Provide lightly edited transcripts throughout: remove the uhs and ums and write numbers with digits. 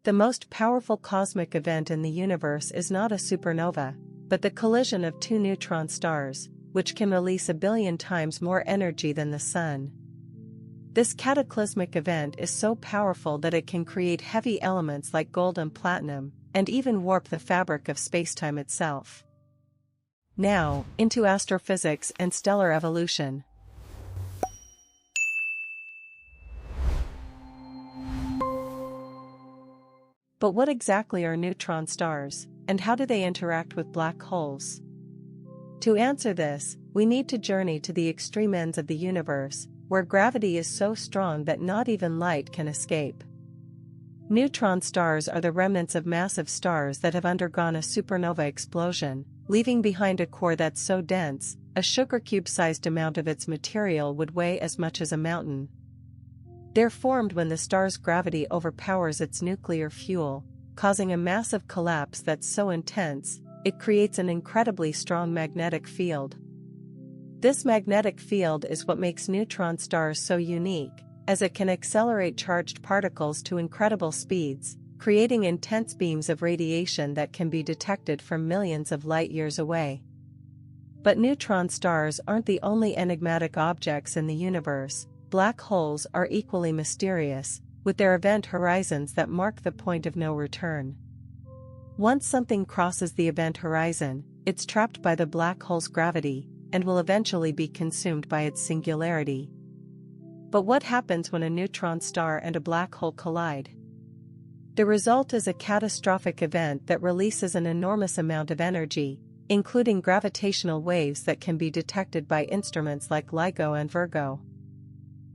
The most powerful cosmic event in the universe is not a supernova, but the collision of two neutron stars, which can release 1 billion times more energy than the Sun. This cataclysmic event is so powerful that it can create heavy elements like gold and platinum, and even warp the fabric of spacetime itself. Now, into astrophysics and stellar evolution. But what exactly are neutron stars, and how do they interact with black holes? To answer this, we need to journey to the extreme ends of the universe, where gravity is so strong that not even light can escape. Neutron stars are the remnants of massive stars that have undergone a supernova explosion, leaving behind a core that's so dense, a sugar cube-sized amount of its material would weigh as much as a mountain. They're formed when the star's gravity overpowers its nuclear fuel, causing a massive collapse that's so intense, it creates an incredibly strong magnetic field. This magnetic field is what makes neutron stars so unique, as it can accelerate charged particles to incredible speeds, creating intense beams of radiation that can be detected from millions of light-years away. But neutron stars aren't the only enigmatic objects in the universe. Black holes are equally mysterious, with their event horizons that mark the point of no return. Once something crosses the event horizon, it's trapped by the black hole's gravity, and will eventually be consumed by its singularity. But what happens when a neutron star and a black hole collide? The result is a catastrophic event that releases an enormous amount of energy, including gravitational waves that can be detected by instruments like LIGO and Virgo.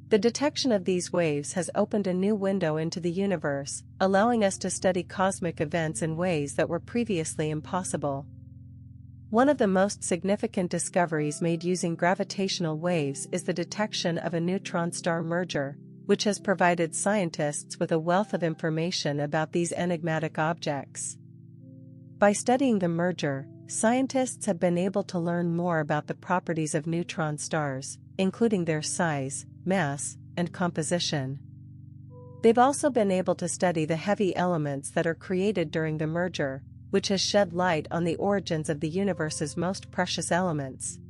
The detection of these waves has opened a new window into the universe, allowing us to study cosmic events in ways that were previously impossible. One of the most significant discoveries made using gravitational waves is the detection of a neutron-star merger, which has provided scientists with a wealth of information about these enigmatic objects. By studying the merger, scientists have been able to learn more about the properties of neutron stars, including their size, mass, and composition. They've also been able to study the heavy elements that are created during the merger, which has shed light on the origins of the universe's most precious elements.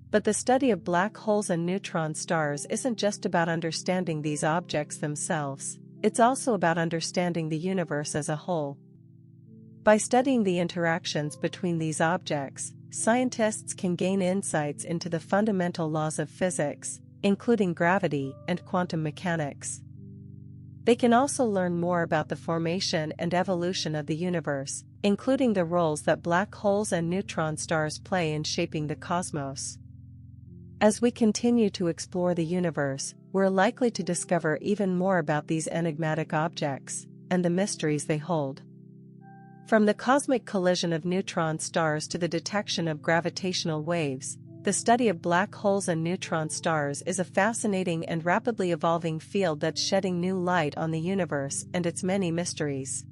But the study of black holes and neutron stars isn't just about understanding these objects themselves, it's also about understanding the universe as a whole. By studying the interactions between these objects, scientists can gain insights into the fundamental laws of physics, including gravity and quantum mechanics. They can also learn more about the formation and evolution of the universe, including the roles that black holes and neutron stars play in shaping the cosmos. As we continue to explore the universe, we're likely to discover even more about these enigmatic objects, and the mysteries they hold. From the cosmic collision of neutron stars to the detection of gravitational waves, the study of black holes and neutron stars is a fascinating and rapidly evolving field that's shedding new light on the universe and its many mysteries.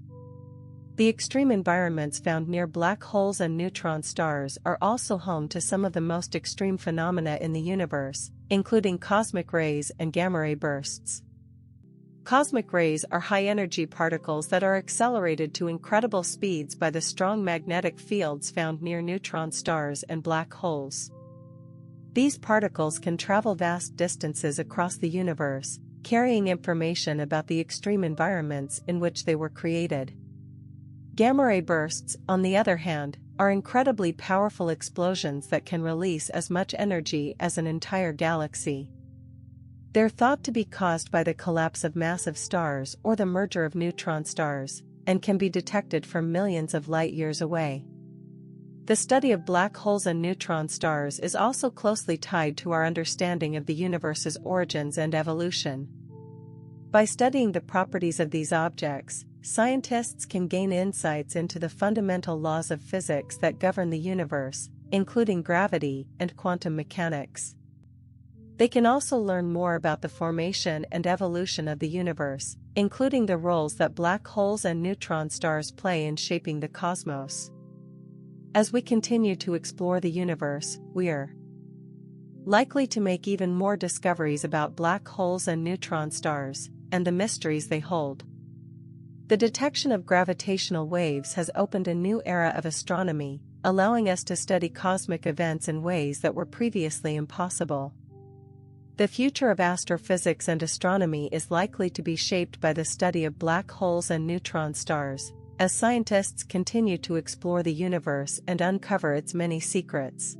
The extreme environments found near black holes and neutron stars are also home to some of the most extreme phenomena in the universe, including cosmic rays and gamma-ray bursts. Cosmic rays are high-energy particles that are accelerated to incredible speeds by the strong magnetic fields found near neutron stars and black holes. These particles can travel vast distances across the universe, carrying information about the extreme environments in which they were created. Gamma-ray bursts, on the other hand, are incredibly powerful explosions that can release as much energy as an entire galaxy. They're thought to be caused by the collapse of massive stars or the merger of neutron stars, and can be detected from millions of light-years away. The study of black holes and neutron stars is also closely tied to our understanding of the universe's origins and evolution. By studying the properties of these objects, scientists can gain insights into the fundamental laws of physics that govern the universe, including gravity and quantum mechanics. They can also learn more about the formation and evolution of the universe, including the roles that black holes and neutron stars play in shaping the cosmos. As we continue to explore the universe, we're likely to make even more discoveries about black holes and neutron stars, and the mysteries they hold. The detection of gravitational waves has opened a new era of astronomy, allowing us to study cosmic events in ways that were previously impossible. The future of astrophysics and astronomy is likely to be shaped by the study of black holes and neutron stars, as scientists continue to explore the universe and uncover its many secrets.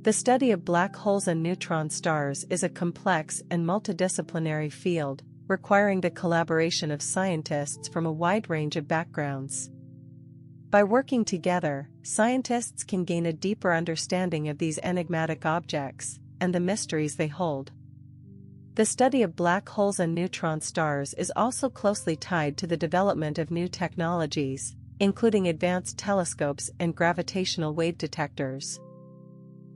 The study of black holes and neutron stars is a complex and multidisciplinary field, requiring the collaboration of scientists from a wide range of backgrounds. By working together, scientists can gain a deeper understanding of these enigmatic objects and the mysteries they hold. The study of black holes and neutron stars is also closely tied to the development of new technologies, including advanced telescopes and gravitational wave detectors.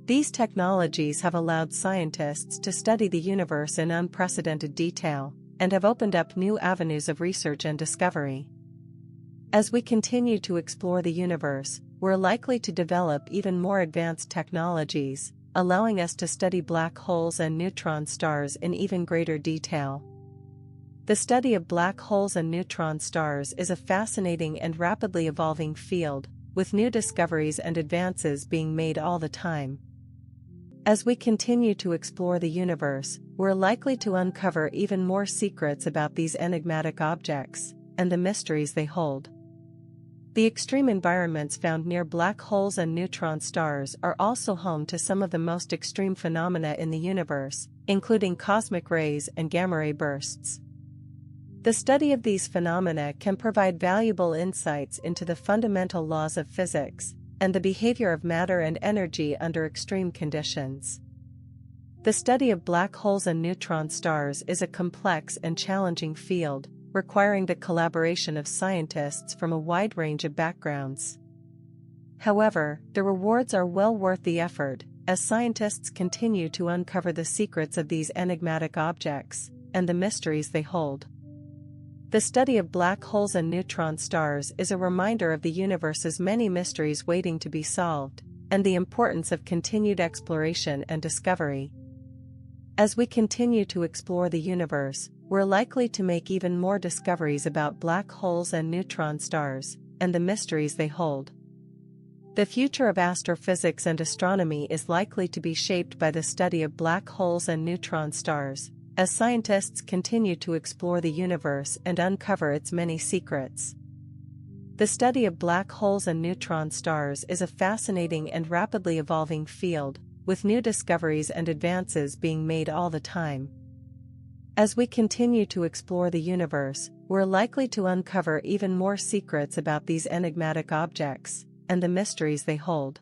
These technologies have allowed scientists to study the universe in unprecedented detail, and have opened up new avenues of research and discovery. As we continue to explore the universe, we're likely to develop even more advanced technologies, allowing us to study black holes and neutron stars in even greater detail. The study of black holes and neutron stars is a fascinating and rapidly evolving field, with new discoveries and advances being made all the time. As we continue to explore the universe, we're likely to uncover even more secrets about these enigmatic objects and the mysteries they hold. The extreme environments found near black holes and neutron stars are also home to some of the most extreme phenomena in the universe, including cosmic rays and gamma-ray bursts. The study of these phenomena can provide valuable insights into the fundamental laws of physics and the behavior of matter and energy under extreme conditions. The study of black holes and neutron stars is a complex and challenging field, requiring the collaboration of scientists from a wide range of backgrounds. However, the rewards are well worth the effort, as scientists continue to uncover the secrets of these enigmatic objects and the mysteries they hold. The study of black holes and neutron stars is a reminder of the universe's many mysteries waiting to be solved, and the importance of continued exploration and discovery. As we continue to explore the universe, we're likely to make even more discoveries about black holes and neutron stars, and the mysteries they hold. The future of astrophysics and astronomy is likely to be shaped by the study of black holes and neutron stars, as scientists continue to explore the universe and uncover its many secrets. The study of black holes and neutron stars is a fascinating and rapidly evolving field, with new discoveries and advances being made all the time. As we continue to explore the universe, we're likely to uncover even more secrets about these enigmatic objects and the mysteries they hold.